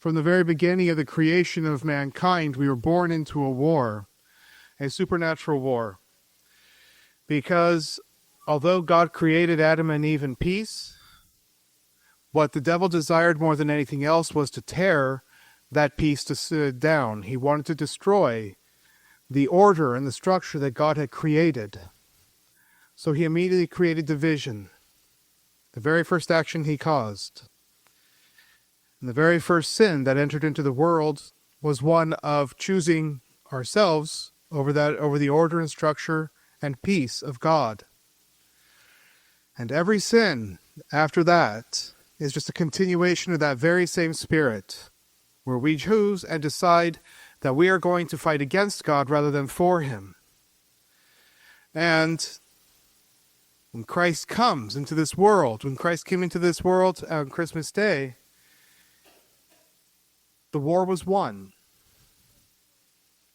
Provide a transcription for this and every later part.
From the very beginning of the creation of mankind, we were born into a war, a supernatural war. Because although God created Adam and Eve in peace, what the devil desired more than anything else was to tear that peace down. He wanted to destroy the order and the structure that God had created. So he immediately created division. The very first action he caused. And the very first sin that entered into the world was one of choosing ourselves over the order and structure and peace of God. And every sin after that is just a continuation of that very same spirit, where we choose and decide that we are going to fight against God rather than for Him. And when Christ comes into this world, when Christ came into this world on Christmas Day, the war was won.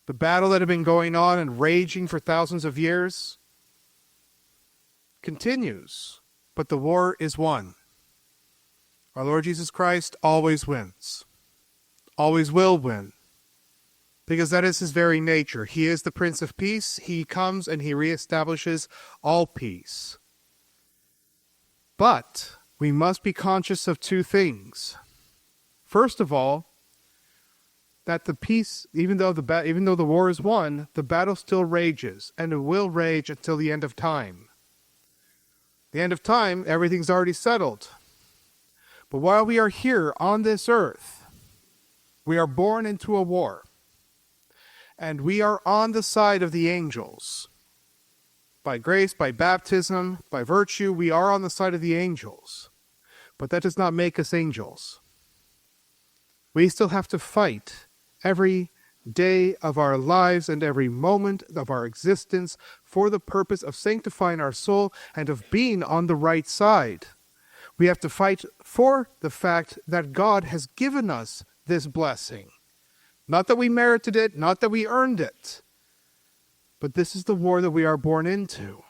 The battle that had been going on and raging for thousands of years continues, but the war is won. Our Lord Jesus Christ always wins, always will win, because that is His very nature. He is the Prince of Peace. He comes and He reestablishes all peace. But we must be conscious of two things. First of all, that the peace, even though the war is won, the battle still rages, and it will rage until the end of time. The end of time, everything's already settled. But while we are here on this earth, we are born into a war, and we are on the side of the angels. By grace, by baptism, by virtue, we are on the side of the angels. But that does not make us angels. We still have to fight every day of our lives and every moment of our existence for the purpose of sanctifying our soul and of being on the right side. We have to fight for the fact that God has given us this blessing. Not that we merited it, not that we earned it, but this is the war that we are born into.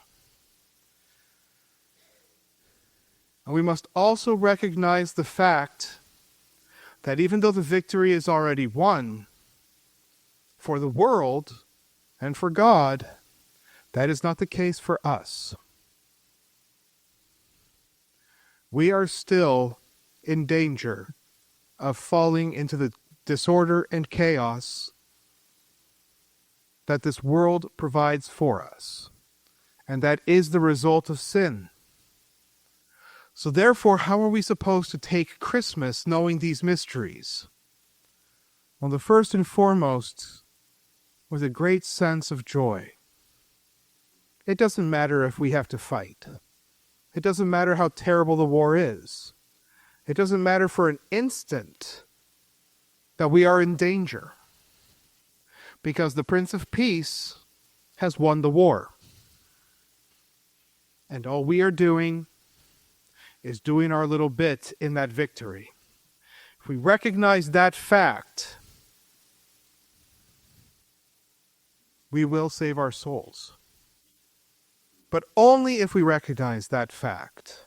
And we must also recognize the fact that even though the victory is already won, for the world and for God, that is not the case for us. We are still in danger of falling into the disorder and chaos that this world provides for us. And that is the result of sin. So therefore, how are we supposed to take Christmas knowing these mysteries? Well, the first and foremost, with a great sense of joy. It doesn't matter if we have to fight. It doesn't matter how terrible the war is. It doesn't matter for an instant that we are in danger. Because the Prince of Peace has won the war. And all we are doing is doing our little bit in that victory. If we recognize that fact, we will save our souls. But only if we recognize that fact.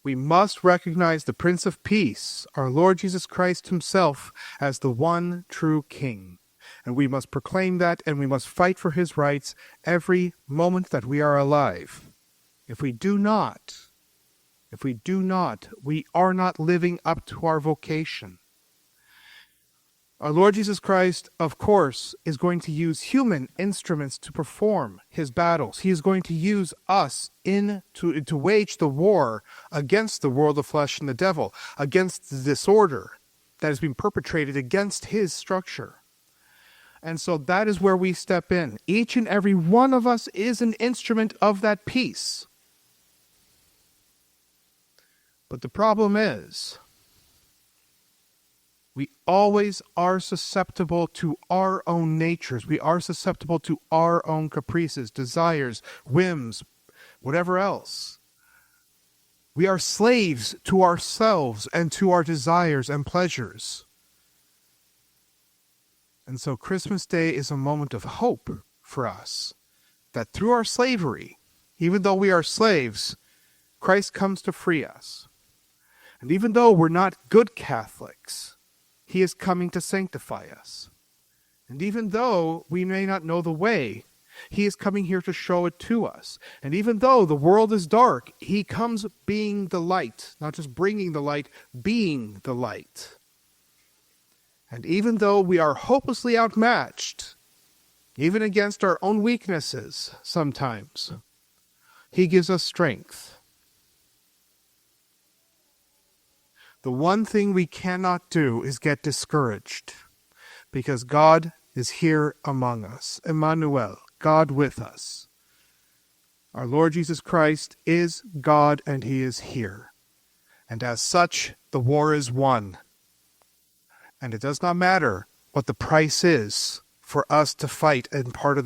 We must recognize the Prince of Peace, our Lord Jesus Christ Himself, as the one true King. And we must proclaim that, and we must fight for His rights every moment that we are alive. If we do not, we are not living up to our vocation. Our Lord Jesus Christ, of course, is going to use human instruments to perform His battles. He is going to use us to wage the war against the world of flesh and the devil, against the disorder that has been perpetrated against His structure. And so that is where we step in. Each and every one of us is an instrument of that peace. But the problem is, we always are susceptible to our own natures. We are susceptible to our own caprices, desires, whims, whatever else. We are slaves to ourselves and to our desires and pleasures. And so Christmas Day is a moment of hope for us, that through our slavery, even though we are slaves, Christ comes to free us. And even though we're not good Catholics, he is coming to sanctify us. And even though we may not know the way, he is coming here to show it to us. And even though the world is dark, he comes being the light, not just bringing the light, being the light. And even though we are hopelessly outmatched, even against our own weaknesses sometimes, he gives us strength. The one thing we cannot do is get discouraged, because God is here among us. Emmanuel, God with us. Our Lord Jesus Christ is God, and he is here. And as such, the war is won. And it does not matter what the price is for us to fight as part of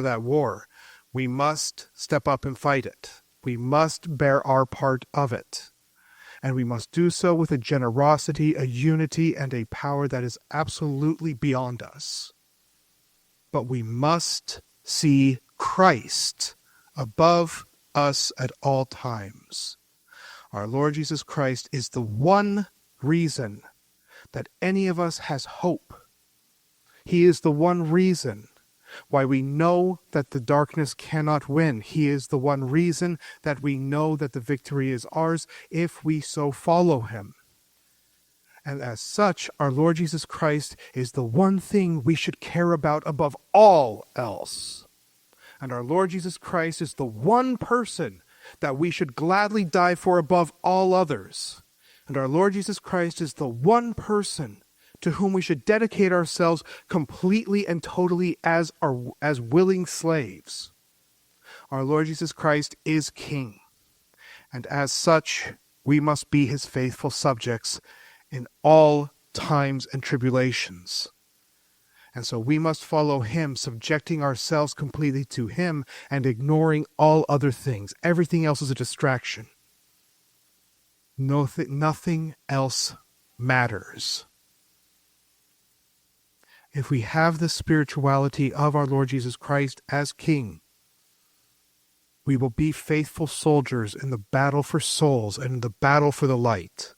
that war. We must step up and fight it. We must bear our part of it. And we must do so with a generosity, a unity, and a power that is absolutely beyond us. But we must see Christ above us at all times. Our Lord Jesus Christ is the one reason that any of us has hope. He is the one reason why we know that the darkness cannot win. He is the one reason that we know that the victory is ours if we so follow him. And as such, our Lord Jesus Christ is the one thing we should care about above all else. And our Lord Jesus Christ is the one person that we should gladly die for above all others. And our Lord Jesus Christ is the one person to whom we should dedicate ourselves completely and totally as willing slaves. Our Lord Jesus Christ is King, and as such, we must be his faithful subjects in all times and tribulations. And so we must follow him, subjecting ourselves completely to him and ignoring all other things. Everything else is a distraction. Nothing else matters. If we have the spirituality of our Lord Jesus Christ as King, we will be faithful soldiers in the battle for souls and in the battle for the light.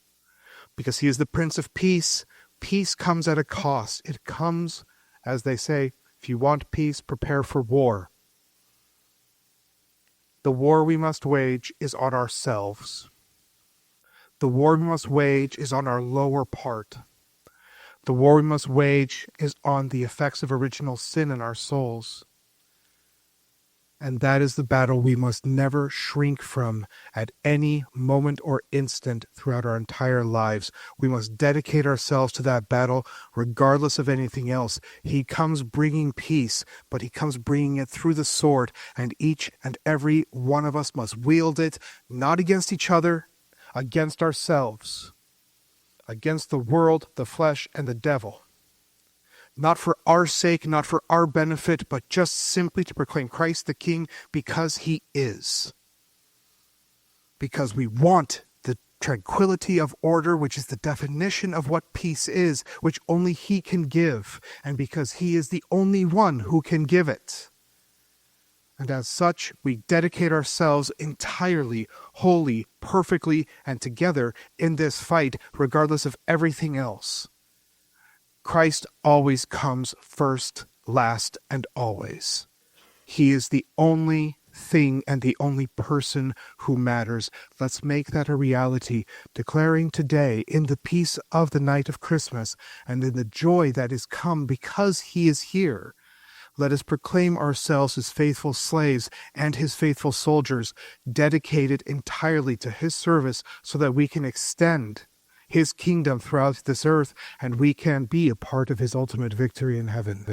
Because he is the Prince of Peace, peace comes at a cost. It comes, as they say, if you want peace, prepare for war. The war we must wage is on ourselves. The war we must wage is on our lower part. The war we must wage is on the effects of original sin in our souls. And that is the battle we must never shrink from at any moment or instant throughout our entire lives. We must dedicate ourselves to that battle regardless of anything else. He comes bringing peace, but he comes bringing it through the sword, and each and every one of us must wield it, not against each other, against ourselves, against the world, the flesh, and the devil. Not for our sake, not for our benefit, but just simply to proclaim Christ the King because he is. Because we want the tranquility of order, which is the definition of what peace is, which only he can give, and because he is the only one who can give it. And as such, we dedicate ourselves entirely, wholly, perfectly, and together in this fight, regardless of everything else. Christ always comes first, last, and always. He is the only thing and the only person who matters. Let's make that a reality, declaring today, in the peace of the night of Christmas, and in the joy that is come because he is here, let us proclaim ourselves his faithful slaves and his faithful soldiers, dedicated entirely to his service so that we can extend his kingdom throughout this earth and we can be a part of his ultimate victory in heaven.